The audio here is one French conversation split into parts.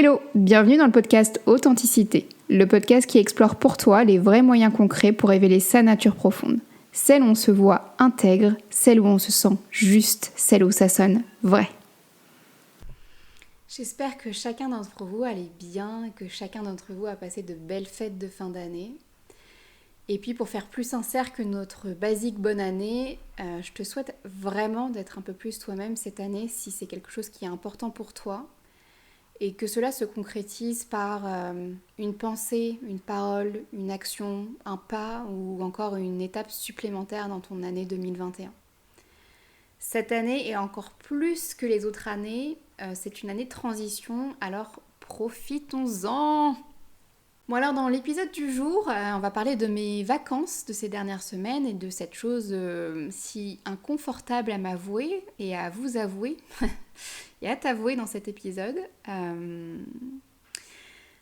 Hello, bienvenue dans le podcast Authenticité, le podcast qui explore pour toi les vrais moyens concrets pour révéler sa nature profonde. Celle où on se voit intègre, celle où on se sent juste, celle où ça sonne vrai. J'espère que chacun d'entre vous allait bien, que chacun d'entre vous a passé de belles fêtes de fin d'année. Et puis pour faire plus sincère que notre basique bonne année, je te souhaite vraiment d'être un peu plus toi-même cette année si c'est quelque chose qui est important pour toi. Et que cela se concrétise par une pensée, une parole, une action, un pas ou encore une étape supplémentaire dans ton année 2021. Cette année, et encore plus que les autres années, c'est une année de transition, alors profitons-en! Bon alors dans l'épisode du jour, on va parler de mes vacances de ces dernières semaines et de cette chose si inconfortable à m'avouer et à vous avouer et à t'avouer dans cet épisode.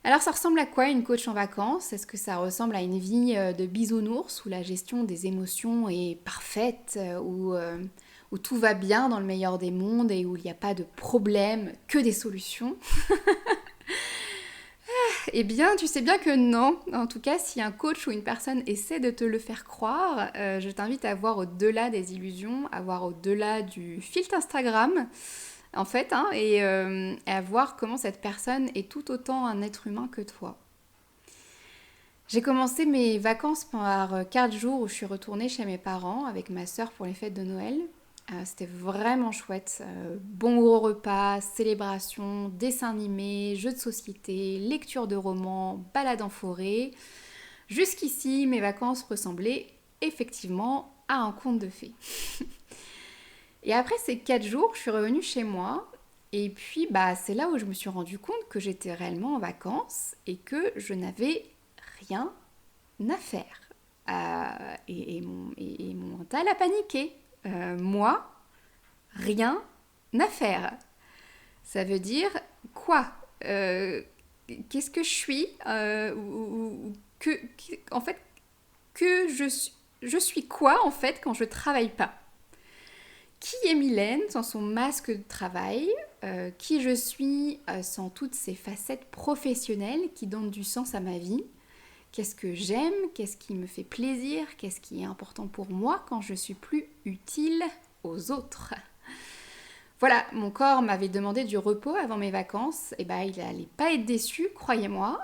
Alors ça ressemble à quoi une coach en vacances ? Est-ce que ça ressemble à une vie de bisounours où la gestion des émotions est parfaite, où tout va bien dans le meilleur des mondes et où il n'y a pas de problème, que des solutions ? Eh bien, tu sais bien que non. En tout cas, si un coach ou une personne essaie de te le faire croire, je t'invite à voir au-delà des illusions, à voir au-delà du filtre Instagram, en fait, et à voir comment cette personne est tout autant un être humain que toi. J'ai commencé mes vacances par 4 jours où je suis retournée chez mes parents avec ma sœur pour les fêtes de Noël. C'était vraiment chouette. Bon gros repas, célébration, dessins animés, jeux de société, lecture de romans, balade en forêt. Jusqu'ici, mes vacances ressemblaient effectivement à un conte de fées. Et après ces 4 jours, je suis revenue chez moi. Et puis, c'est là où je me suis rendu compte que j'étais réellement en vacances et que je n'avais rien à faire. Et mon mental a paniqué. Moi, rien à faire. Ça veut dire quoi ? Qu'est-ce que je suis en fait, je suis quoi en fait quand je travaille pas ? Qui est Mylène sans son masque de travail ? Qui je suis sans toutes ces facettes professionnelles qui donnent du sens à ma vie ? Qu'est-ce que j'aime ? Qu'est-ce qui me fait plaisir ? Qu'est-ce qui est important pour moi quand je suis plus utile aux autres ? Voilà, mon corps m'avait demandé du repos avant mes vacances. Et il n'allait pas être déçu, croyez-moi.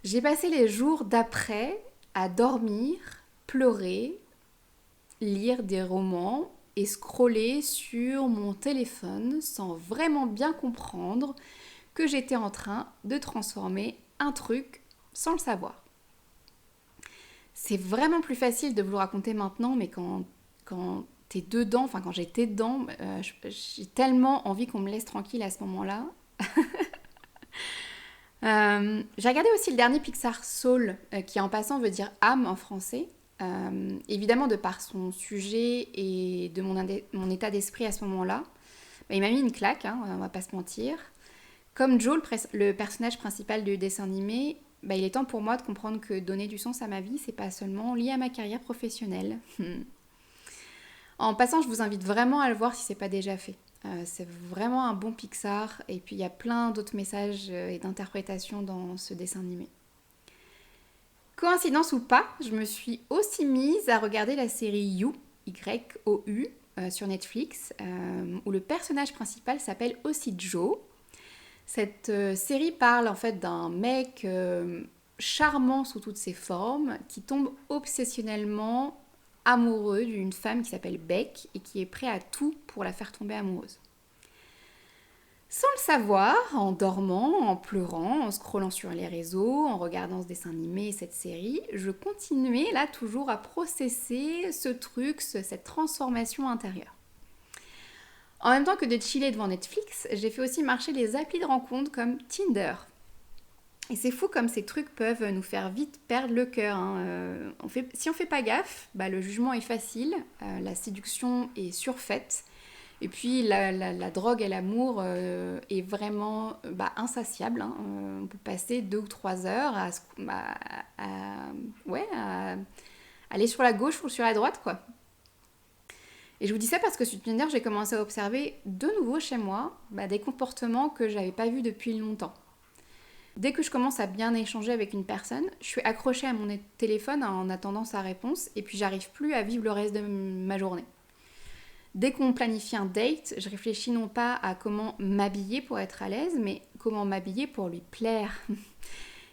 J'ai passé les jours d'après à dormir, pleurer, lire des romans et scroller sur mon téléphone sans vraiment bien comprendre que j'étais en train de transformer un truc sans le savoir. C'est vraiment plus facile de vous le raconter maintenant, mais quand t'es dedans, enfin quand j'étais dedans, j'ai tellement envie qu'on me laisse tranquille à ce moment-là. J'ai regardé aussi le dernier Pixar, Soul, qui en passant veut dire âme en français. Évidemment, de par son sujet et de mon état d'esprit à ce moment-là, il m'a mis une claque, on va pas se mentir. Comme Joe, le personnage principal du dessin animé, il est temps pour moi de comprendre que donner du sens à ma vie, c'est pas seulement lié à ma carrière professionnelle. En passant, je vous invite vraiment à le voir si c'est pas déjà fait. C'est vraiment un bon Pixar, et puis il y a plein d'autres messages et d'interprétations dans ce dessin animé. Coïncidence ou pas, je me suis aussi mise à regarder la série You, Y-O-U, sur Netflix, où le personnage principal s'appelle aussi Joe. Cette série parle en fait d'un mec charmant sous toutes ses formes qui tombe obsessionnellement amoureux d'une femme qui s'appelle Beck et qui est prêt à tout pour la faire tomber amoureuse. Sans le savoir, en dormant, en pleurant, en scrollant sur les réseaux, en regardant ce dessin animé et cette série, je continuais là toujours à processer ce truc, cette transformation intérieure. En même temps que de chiller devant Netflix, j'ai fait aussi marcher les applis de rencontres comme Tinder. Et c'est fou comme ces trucs peuvent nous faire vite perdre le cœur. Si on fait pas gaffe, le jugement est facile, la séduction est surfaite, et puis la drogue et l'amour est vraiment insatiable. On peut passer 2 ou 3 heures à aller sur la gauche ou sur la droite, quoi. Et je vous dis ça parce que cette dernière, j'ai commencé à observer de nouveau chez moi des comportements que j'avais pas vus depuis longtemps. Dès que je commence à bien échanger avec une personne, je suis accrochée à mon téléphone en attendant sa réponse et puis j'arrive plus à vivre le reste de ma journée. Dès qu'on planifie un date, je réfléchis non pas à comment m'habiller pour être à l'aise, mais comment m'habiller pour lui plaire.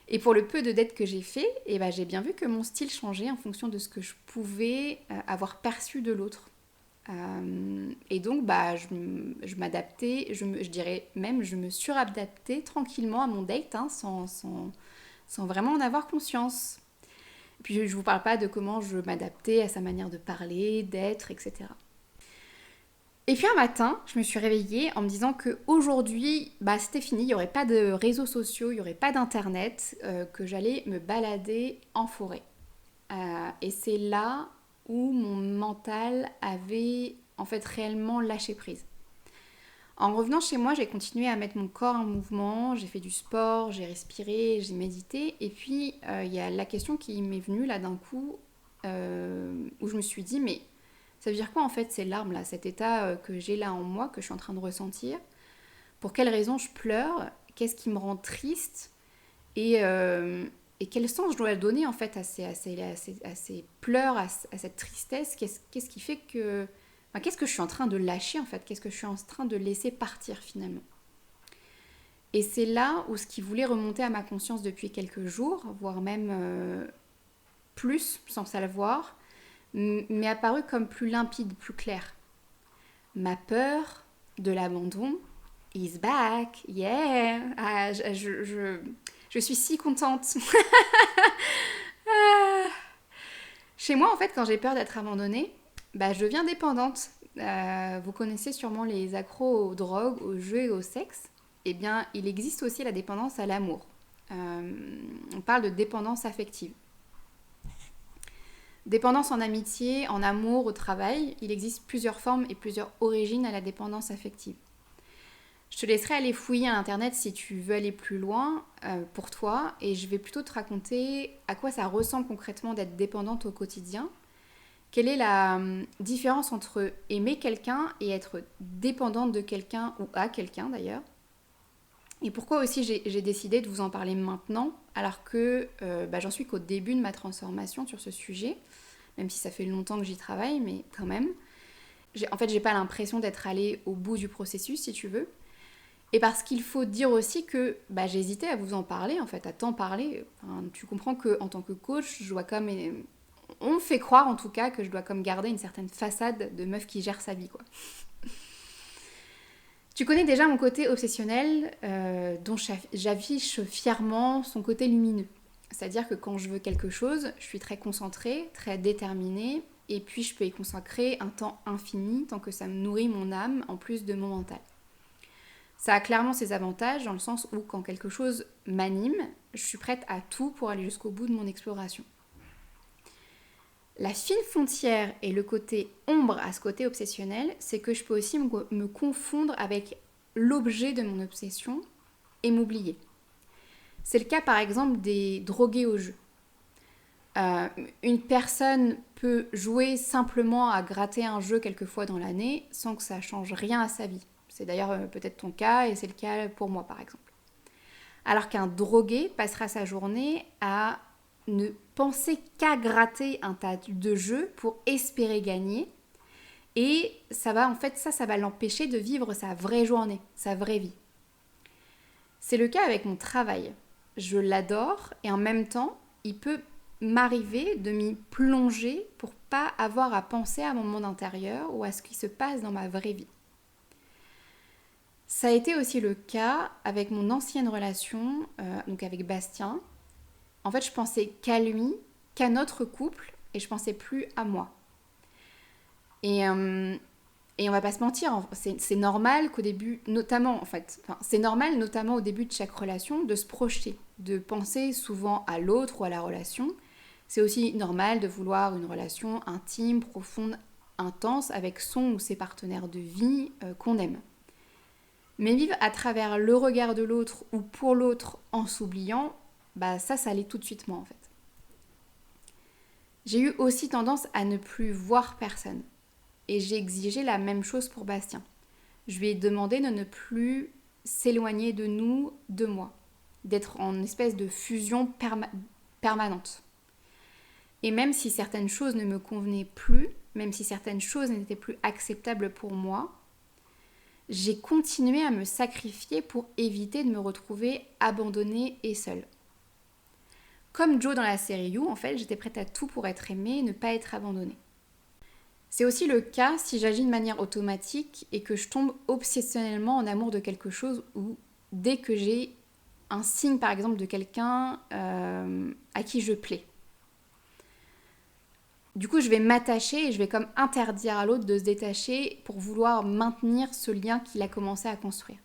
Et pour le peu de dates que j'ai fait, j'ai bien vu que mon style changeait en fonction de ce que je pouvais avoir perçu de l'autre. Et donc je m'adaptais, je dirais même je me suradaptais tranquillement à mon date sans vraiment en avoir conscience. Et puis je vous parle pas de comment je m'adaptais à sa manière de parler, d'être, etc. Et puis un matin, je me suis réveillée en me disant que aujourd'hui, c'était fini, il n'y aurait pas de réseaux sociaux, il n'y aurait pas d'internet, que j'allais me balader en forêt. Et c'est là où mon mental avait en fait réellement lâché prise. En revenant chez moi, j'ai continué à mettre mon corps en mouvement, j'ai fait du sport, j'ai respiré, j'ai médité, et puis il y a la question qui m'est venue là d'un coup, où je me suis dit, mais ça veut dire quoi en fait ces larmes là, cet état que j'ai là en moi, que je suis en train de ressentir? Pour quelles raisons je pleure? Qu'est-ce qui me rend triste? Et quel sens je dois donner en fait à ces pleurs, à cette tristesse? Qu'est-ce qui fait que... qu'est-ce que je suis en train de lâcher en fait? Qu'est-ce que je suis en train de laisser partir finalement? Et c'est là où ce qui voulait remonter à ma conscience depuis quelques jours, voire même plus, sans savoir, m'est apparu comme plus limpide, plus clair. Ma peur de l'abandon is back, yeah! Je suis si contente. Chez moi, en fait, quand j'ai peur d'être abandonnée, je deviens dépendante. Vous connaissez sûrement les accros aux drogues, aux jeux et au sexe. Eh bien, il existe aussi la dépendance à l'amour. On parle de dépendance affective. Dépendance en amitié, en amour, au travail, il existe plusieurs formes et plusieurs origines à la dépendance affective. Je te laisserai aller fouiller à internet si tu veux aller plus loin pour toi, et je vais plutôt te raconter à quoi ça ressemble concrètement d'être dépendante au quotidien. Quelle est la différence entre aimer quelqu'un et être dépendante de quelqu'un ou à quelqu'un d'ailleurs. Et pourquoi aussi j'ai décidé de vous en parler maintenant, alors que j'en suis qu'au début de ma transformation sur ce sujet, même si ça fait longtemps que j'y travaille, mais quand même. En fait, j'ai pas l'impression d'être allée au bout du processus, si tu veux. Et parce qu'il faut dire aussi que j'hésitais à vous en parler, en fait, à t'en parler. Enfin, tu comprends qu'en tant que coach, je dois comme... On me fait croire en tout cas que je dois comme garder une certaine façade de meuf qui gère sa vie, quoi. Tu connais déjà mon côté obsessionnel, dont j'affiche fièrement son côté lumineux. C'est-à-dire que quand je veux quelque chose, je suis très concentrée, très déterminée, et puis je peux y consacrer un temps infini tant que ça me nourrit mon âme en plus de mon mental. Ça a clairement ses avantages dans le sens où quand quelque chose m'anime, je suis prête à tout pour aller jusqu'au bout de mon exploration. La fine frontière et le côté ombre à ce côté obsessionnel, c'est que je peux aussi me confondre avec l'objet de mon obsession et m'oublier. C'est le cas par exemple des drogués au jeu. Une personne peut jouer simplement à gratter un jeu quelques fois dans l'année sans que ça change rien à sa vie. C'est d'ailleurs peut-être ton cas et c'est le cas pour moi par exemple. Alors qu'un drogué passera sa journée à ne penser qu'à gratter un tas de jeux pour espérer gagner. Et ça va l'empêcher de vivre sa vraie journée, sa vraie vie. C'est le cas avec mon travail. Je l'adore et en même temps, il peut m'arriver de m'y plonger pour pas avoir à penser à mon monde intérieur ou à ce qui se passe dans ma vraie vie. Ça a été aussi le cas avec mon ancienne relation, donc avec Bastien. En fait, je pensais qu'à lui, qu'à notre couple, et je pensais plus à moi. Et on va pas se mentir, c'est normal qu'au début, notamment au début de chaque relation, de se projeter, de penser souvent à l'autre ou à la relation. C'est aussi normal de vouloir une relation intime, profonde, intense avec son ou ses partenaires de vie qu'on aime. Mais vivre à travers le regard de l'autre ou pour l'autre en s'oubliant, ça allait tout de suite moi en fait. J'ai eu aussi tendance à ne plus voir personne. et j'ai exigé la même chose pour Bastien. Je lui ai demandé de ne plus s'éloigner de nous, de moi, d'être en espèce de fusion permanente. Et même si certaines choses ne me convenaient plus, même si certaines choses n'étaient plus acceptables pour moi, j'ai continué à me sacrifier pour éviter de me retrouver abandonnée et seule. Comme Joe dans la série You, en fait, j'étais prête à tout pour être aimée et ne pas être abandonnée. C'est aussi le cas si j'agis de manière automatique et que je tombe obsessionnellement en amour de quelque chose ou dès que j'ai un signe, par exemple, de quelqu'un à qui je plais. Du coup, je vais m'attacher et je vais comme interdire à l'autre de se détacher pour vouloir maintenir ce lien qu'il a commencé à construire.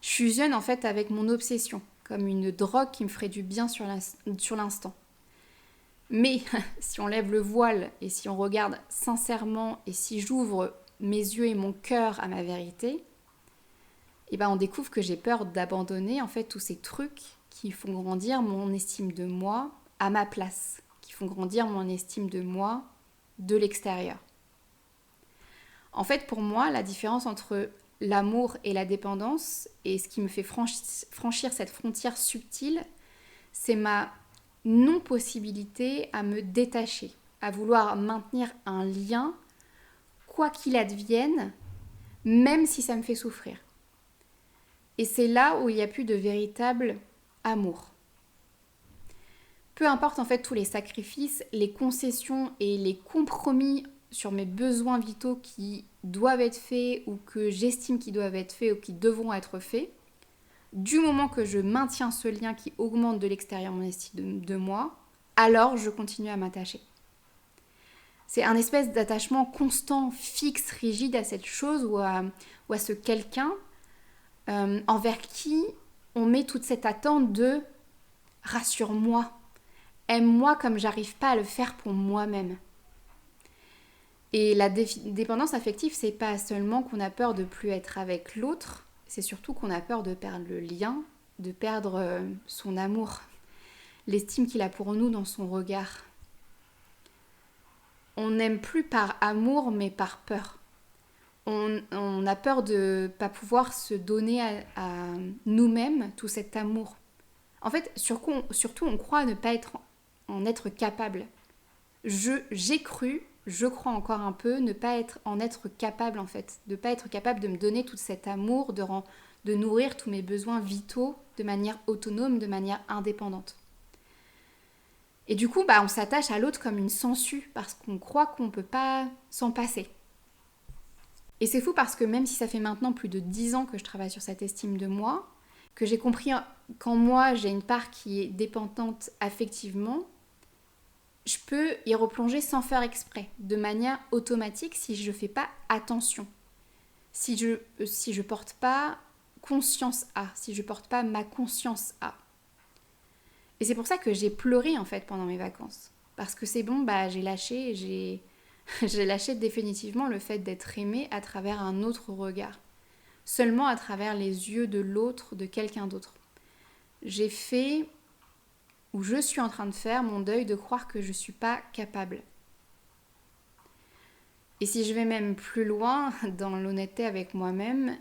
Je fusionne en fait avec mon obsession, comme une drogue qui me ferait du bien sur l'instant. Mais si on lève le voile et si on regarde sincèrement et si j'ouvre mes yeux et mon cœur à ma vérité, et ben on découvre que j'ai peur d'abandonner en fait tous ces trucs qui font grandir mon estime de moi à ma place, qui font grandir mon estime de moi de l'extérieur. En fait, pour moi, la différence entre l'amour et la dépendance, et ce qui me fait franchir cette frontière subtile, c'est ma non-possibilité à me détacher, à vouloir maintenir un lien, quoi qu'il advienne, même si ça me fait souffrir. Et c'est là où il n'y a plus de véritable amour. Peu importe en fait tous les sacrifices, les concessions et les compromis sur mes besoins vitaux qui doivent être faits ou que j'estime qu'ils doivent être faits ou qui devront être faits, du moment que je maintiens ce lien qui augmente de l'extérieur mon estime de moi, alors je continue à m'attacher. C'est un espèce d'attachement constant, fixe, rigide à cette chose ou à ce quelqu'un envers qui on met toute cette attente de « rassure-moi ». Aime-moi comme j'arrive pas à le faire pour moi-même. Et la dépendance affective, c'est pas seulement qu'on a peur de plus être avec l'autre, c'est surtout qu'on a peur de perdre le lien, de perdre son amour, l'estime qu'il a pour nous dans son regard. On n'aime plus par amour, mais par peur. On a peur de pas pouvoir se donner à nous-mêmes tout cet amour. En fait, surtout, on croit ne pas en être capable. J'ai cru, je crois encore un peu, ne pas en être capable en fait. De ne pas être capable de me donner tout cet amour, de nourrir tous mes besoins vitaux de manière autonome, de manière indépendante. Et du coup, on s'attache à l'autre comme une sangsue parce qu'on croit qu'on ne peut pas s'en passer. Et c'est fou parce que même si ça fait maintenant plus de 10 ans que je travaille sur cette estime de moi, que j'ai compris qu'en moi j'ai une part qui est dépendante affectivement, je peux y replonger sans faire exprès, de manière automatique si je ne fais pas attention. Si je porte pas conscience à, si je porte pas ma conscience à. Et c'est pour ça que j'ai pleuré en fait pendant mes vacances. Parce que c'est bon, j'ai lâché, j'ai lâché définitivement le fait d'être aimée à travers un autre regard. Seulement à travers les yeux de l'autre, de quelqu'un d'autre. J'ai fait, ou je suis en train de faire, mon deuil de croire que je ne suis pas capable. Et si je vais même plus loin dans l'honnêteté avec moi-même,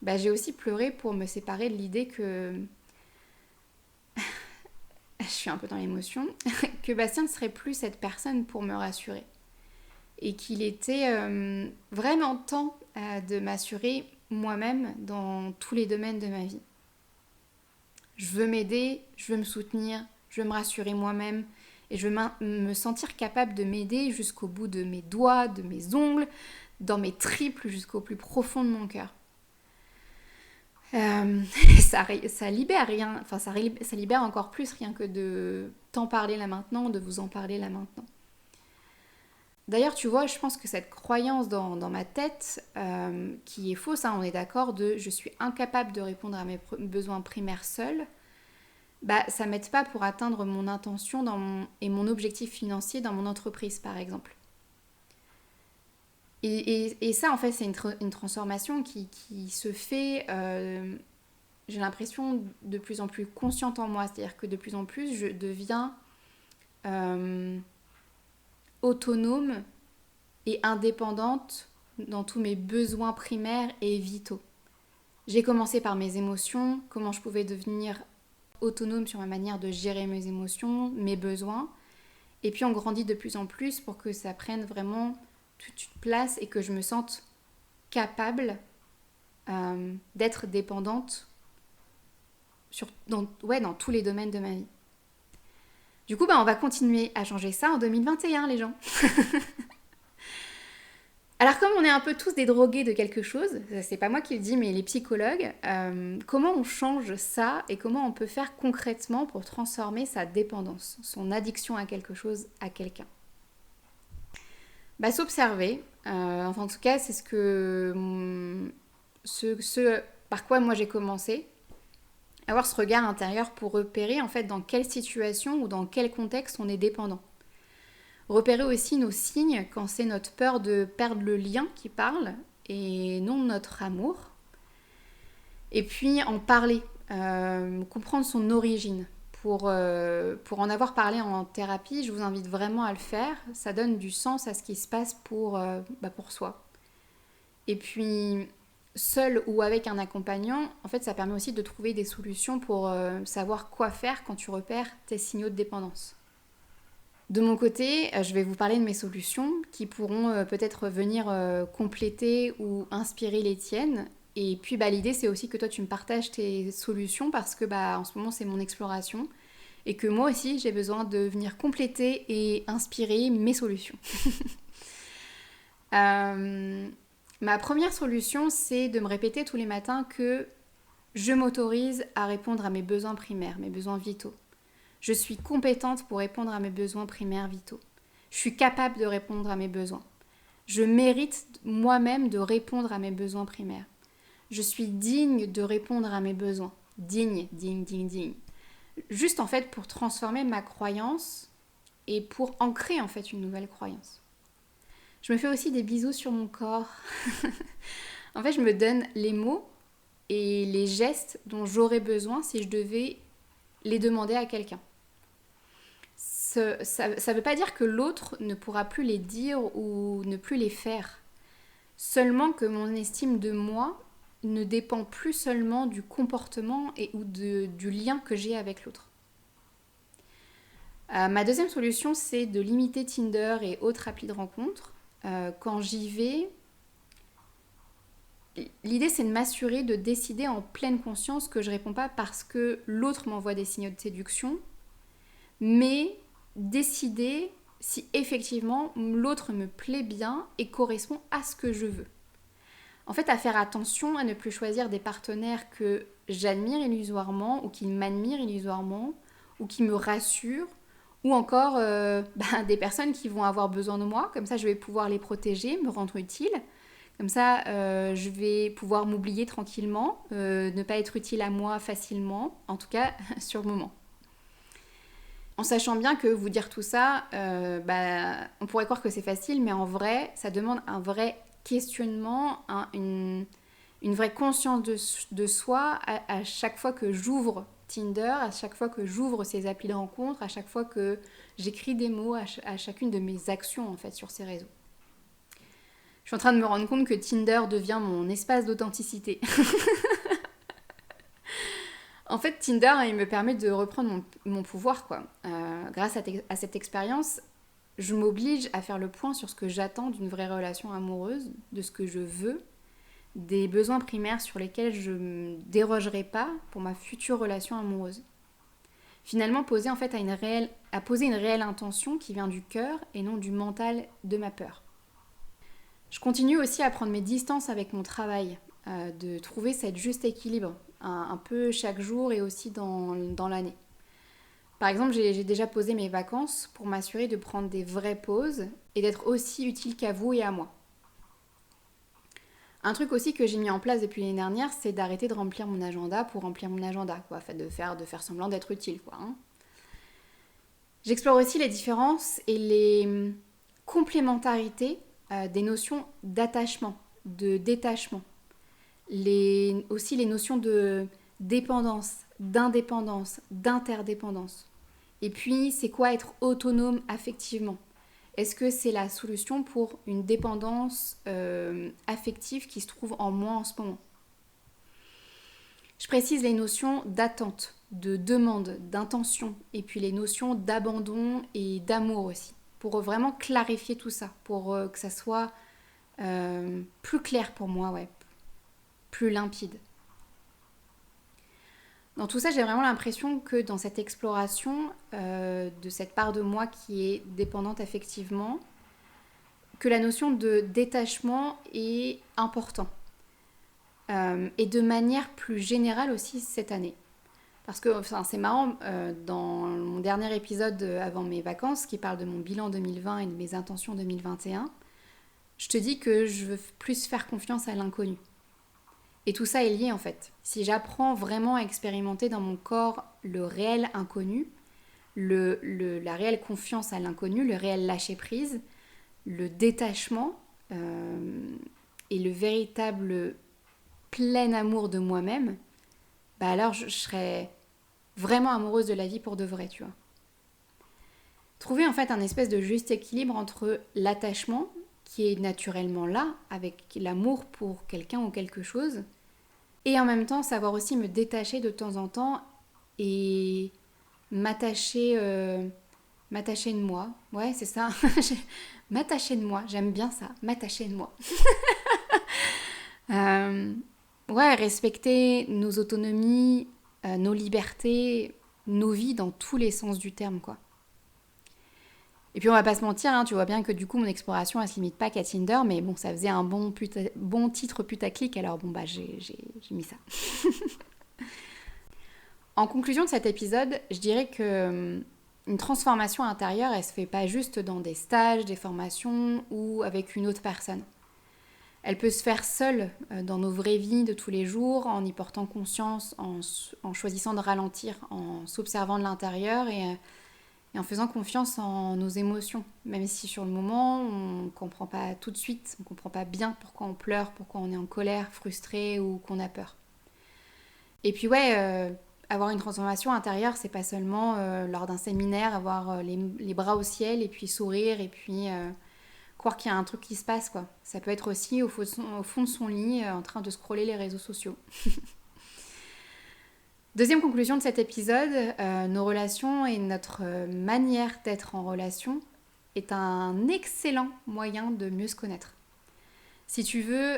j'ai aussi pleuré pour me séparer de l'idée que... je suis un peu dans l'émotion, que Bastien ne serait plus cette personne pour me rassurer. Et qu'il était vraiment temps de m'assurer moi-même dans tous les domaines de ma vie. Je veux m'aider, je veux me soutenir, je veux me rassurer moi-même et je veux me sentir capable de m'aider jusqu'au bout de mes doigts, de mes ongles, dans mes tripes, jusqu'au plus profond de mon cœur. Ça libère rien, enfin ça libère encore plus rien que de t'en parler là maintenant, de vous en parler là maintenant. D'ailleurs, tu vois, je pense que cette croyance dans ma tête, qui est fausse, on est d'accord, de je suis incapable de répondre à mes besoins primaires seule, ça m'aide pas pour atteindre mon intention et mon objectif financier dans mon entreprise, par exemple. Et ça, en fait, c'est une transformation qui se fait, j'ai l'impression, de plus en plus consciente en moi. C'est-à-dire que de plus en plus, je deviens autonome et indépendante dans tous mes besoins primaires et vitaux. J'ai commencé par mes émotions, comment je pouvais devenir autonome sur ma manière de gérer mes émotions, mes besoins. Et puis on grandit de plus en plus pour que ça prenne vraiment toute une place et que je me sente capable d'être dépendante dans tous les domaines de ma vie. Du coup, on va continuer à changer ça en 2021, les gens. Alors comme on est un peu tous des drogués de quelque chose, c'est pas moi qui le dis mais les psychologues, comment on change ça et comment on peut faire concrètement pour transformer sa dépendance, son addiction à quelque chose, à quelqu'un? S'observer, en tout cas c'est ce par quoi moi j'ai commencé, avoir ce regard intérieur pour repérer en fait dans quelle situation ou dans quel contexte on est dépendant. Repérer aussi nos signes quand c'est notre peur de perdre le lien qui parle et non notre amour. Et puis en parler, comprendre son origine. Pour en avoir parlé en thérapie, je vous invite vraiment à le faire. Ça donne du sens à ce qui se passe pour soi. Et puis, seul ou avec un accompagnant, en fait, ça permet aussi de trouver des solutions pour savoir quoi faire quand tu repères tes signaux de dépendance. De mon côté, je vais vous parler de mes solutions qui pourront peut-être venir compléter ou inspirer les tiennes. Et puis l'idée c'est aussi que toi tu me partages tes solutions parce que en ce moment c'est mon exploration et que moi aussi j'ai besoin de venir compléter et inspirer mes solutions. Ma première solution c'est de me répéter tous les matins que je m'autorise à répondre à mes besoins primaires, mes besoins vitaux. Je suis compétente pour répondre à mes besoins primaires vitaux. Je suis capable de répondre à mes besoins. Je mérite moi-même de répondre à mes besoins primaires. Je suis digne de répondre à mes besoins. Digne. Juste en fait pour transformer ma croyance et pour ancrer en fait une nouvelle croyance. Je me fais aussi des bisous sur mon corps. En fait, je me donne les mots et les gestes dont j'aurais besoin si je devais les demander à quelqu'un. Ça ne veut pas dire que l'autre ne pourra plus les dire ou ne plus les faire. Seulement que mon estime de moi ne dépend plus seulement du comportement ou du lien que j'ai avec l'autre. Ma deuxième solution, c'est de limiter Tinder et autres applis de rencontres. Quand j'y vais, l'idée c'est de m'assurer de décider en pleine conscience que je ne réponds pas parce que l'autre m'envoie des signaux de séduction, mais décider si effectivement l'autre me plaît bien et correspond à ce que je veux. En fait, à faire attention à ne plus choisir des partenaires que j'admire illusoirement ou qui m'admirent illusoirement ou qui me rassurent ou encore des personnes qui vont avoir besoin de moi. Comme ça, je vais pouvoir les protéger, me rendre utile. Comme ça, je vais pouvoir m'oublier tranquillement, ne pas être utile à moi facilement, en tout cas sur le moment. En sachant bien que vous dire tout ça, on pourrait croire que c'est facile, mais en vrai, ça demande un vrai questionnement, une vraie conscience de soi à chaque fois que j'ouvre Tinder, à chaque fois que j'ouvre ces applis de rencontre, à chaque fois que j'écris des mots, à chacune de mes actions en fait sur ces réseaux. Je suis en train de me rendre compte que Tinder devient mon espace d'authenticité. En fait, Tinder, il me permet de reprendre mon pouvoir, quoi. Grâce à cette expérience, je m'oblige à faire le point sur ce que j'attends d'une vraie relation amoureuse, de ce que je veux, des besoins primaires sur lesquels je ne dérogerai pas pour ma future relation amoureuse. Finalement, poser une réelle intention qui vient du cœur et non du mental de ma peur. Je continue aussi à prendre mes distances avec mon travail, de trouver cet juste équilibre, un peu chaque jour et aussi dans l'année. Par exemple, j'ai déjà posé mes vacances pour m'assurer de prendre des vraies pauses et d'être aussi utile qu'à vous et à moi. Un truc aussi que j'ai mis en place depuis l'année dernière, c'est d'arrêter de remplir mon agenda pour remplir mon agenda, quoi. Fait de faire semblant d'être utile, quoi. J'explore aussi les différences et les complémentarités des notions d'attachement, de détachement. Aussi les notions de dépendance, d'indépendance, d'interdépendance. Et puis, c'est quoi être autonome affectivement? Est-ce que c'est la solution pour une dépendance affective qui se trouve en moi en ce moment? Je précise les notions d'attente, de demande, d'intention, et puis les notions d'abandon et d'amour aussi, pour vraiment clarifier tout ça, pour que ça soit plus clair pour moi, ouais, plus limpide. Dans tout ça, j'ai vraiment l'impression que dans cette exploration de cette part de moi qui est dépendante affectivement, que la notion de détachement est importante. Et de manière plus générale aussi cette année. Parce que c'est marrant, dans mon dernier épisode avant mes vacances, qui parle de mon bilan 2020 et de mes intentions 2021, je te dis que je veux plus faire confiance à l'inconnu. Et tout ça est lié en fait. Si j'apprends vraiment à expérimenter dans mon corps le réel inconnu, la réelle confiance à l'inconnu, le réel lâcher-prise, le détachement et le véritable plein amour de moi-même, bah alors je serais vraiment amoureuse de la vie pour de vrai, tu vois. Trouver en fait un espèce de juste équilibre entre l'attachement, qui est naturellement là, avec l'amour pour quelqu'un ou quelque chose, et en même temps savoir aussi me détacher de temps en temps et m'attacher de moi. Ouais, c'est ça. M'attacher de moi, j'aime bien ça, m'attacher de moi. Ouais, respecter nos autonomies, nos libertés, nos vies dans tous les sens du terme, quoi. Et puis on va pas se mentir, hein, tu vois bien que du coup mon exploration elle se limite pas qu'à Tinder, mais bon, ça faisait un bon titre putaclic, alors bon bah j'ai mis ça. En conclusion de cet épisode, je dirais que une transformation intérieure, elle se fait pas juste dans des stages, des formations ou avec une autre personne. Elle peut se faire seule dans nos vraies vies de tous les jours, en y portant conscience, en choisissant de ralentir, en s'observant de l'intérieur et en faisant confiance en nos émotions. Même si sur le moment, on ne comprend pas tout de suite, on ne comprend pas bien pourquoi on pleure, pourquoi on est en colère, frustré ou qu'on a peur. Et puis ouais, avoir une transformation intérieure, c'est pas seulement lors d'un séminaire, avoir les bras au ciel et puis sourire et puis croire qu'il y a un truc qui se passe, quoi. Ça peut être aussi au fond de son lit en train de scroller les réseaux sociaux. Deuxième conclusion de cet épisode, nos relations et notre manière d'être en relation est un excellent moyen de mieux se connaître. Si tu veux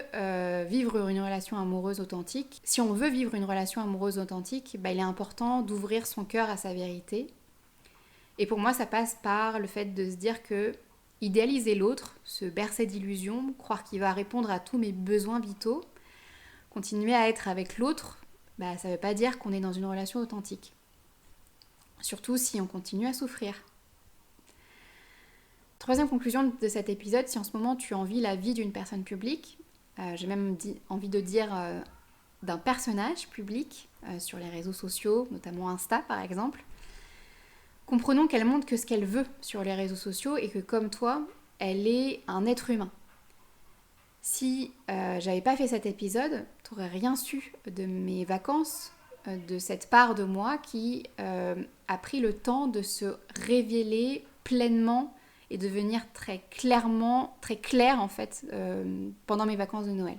vivre une relation amoureuse authentique, si on veut vivre une relation amoureuse authentique, bah, il est important d'ouvrir son cœur à sa vérité. Et pour moi, ça passe par le fait de se dire que idéaliser l'autre, se bercer d'illusions, croire qu'il va répondre à tous mes besoins vitaux, continuer à être avec l'autre, bah, ça ne veut pas dire qu'on est dans une relation authentique. Surtout si on continue à souffrir. Troisième conclusion de cet épisode, si en ce moment tu envies la vie d'une personne publique, j'ai même envie de dire d'un personnage public sur les réseaux sociaux, notamment Insta par exemple, comprenons qu'elle montre que ce qu'elle veut sur les réseaux sociaux et que comme toi, elle est un être humain. Si j'avais pas fait cet épisode, t'aurais rien su de mes vacances, de cette part de moi qui a pris le temps de se révéler pleinement et devenir très clair en fait pendant mes vacances de Noël.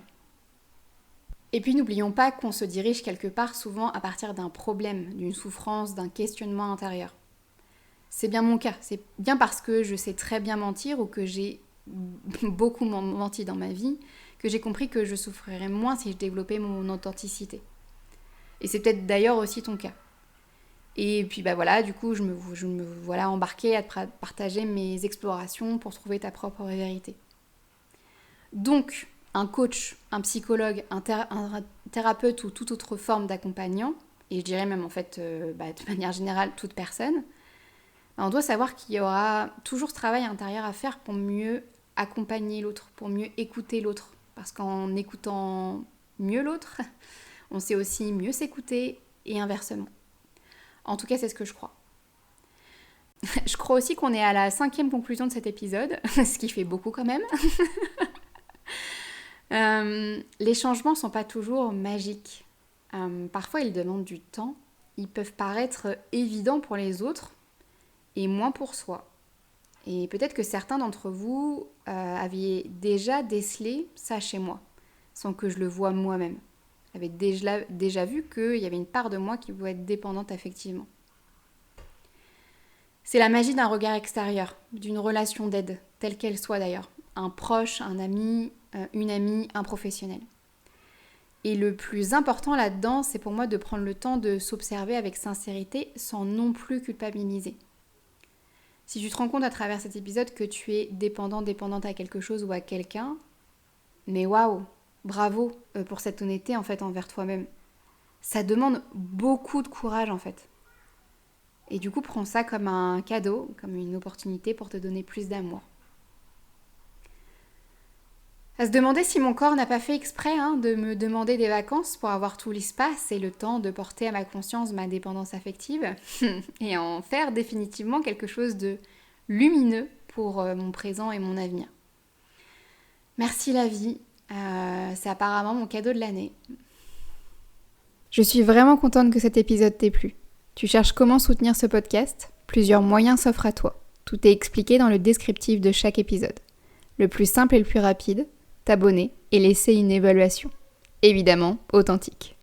Et puis n'oublions pas qu'on se dirige quelque part souvent à partir d'un problème, d'une souffrance, d'un questionnement intérieur. C'est bien mon cas, c'est bien parce que je sais très bien mentir ou que j'ai beaucoup menti dans ma vie que j'ai compris que je souffrirais moins si je développais mon authenticité. Et c'est peut-être d'ailleurs aussi ton cas. Et puis bah voilà, du coup je me voilà embarquée à te partager mes explorations pour trouver ta propre vérité. Donc un coach, un psychologue, un thérapeute ou toute autre forme d'accompagnant, et je dirais même en fait de manière générale toute personne, on doit savoir qu'il y aura toujours ce travail intérieur à faire pour mieux accompagner l'autre, pour mieux écouter l'autre. Parce qu'en écoutant mieux l'autre, on sait aussi mieux s'écouter et inversement. En tout cas, c'est ce que je crois. Je crois aussi qu'on est à la 5e conclusion de cet épisode, ce qui fait beaucoup quand même. Les changements ne sont pas toujours magiques. Parfois, ils demandent du temps. Ils peuvent paraître évidents pour les autres et moins pour soi. Et peut-être que certains d'entre vous aviez déjà décelé ça chez moi, sans que je le voie moi-même. J'avais déjà vu qu'il y avait une part de moi qui pouvait être dépendante affectivement. C'est la magie d'un regard extérieur, d'une relation d'aide, telle qu'elle soit d'ailleurs. Un proche, un ami, une amie, un professionnel. Et le plus important là-dedans, c'est pour moi de prendre le temps de s'observer avec sincérité sans non plus culpabiliser. Si tu te rends compte à travers cet épisode que tu es dépendante à quelque chose ou à quelqu'un, mais waouh, bravo pour cette honnêteté en fait envers toi-même. Ça demande beaucoup de courage en fait. Et du coup, prends ça comme un cadeau, comme une opportunité pour te donner plus d'amour. À se demander si mon corps n'a pas fait exprès de me demander des vacances pour avoir tout l'espace et le temps de porter à ma conscience ma dépendance affective et en faire définitivement quelque chose de lumineux pour mon présent et mon avenir. Merci la vie, c'est apparemment mon cadeau de l'année. Je suis vraiment contente que cet épisode t'ait plu. Tu cherches comment soutenir ce podcast ? Plusieurs moyens s'offrent à toi. Tout est expliqué dans le descriptif de chaque épisode. Le plus simple et le plus rapide, t'abonner et laisser une évaluation. Évidemment, authentique.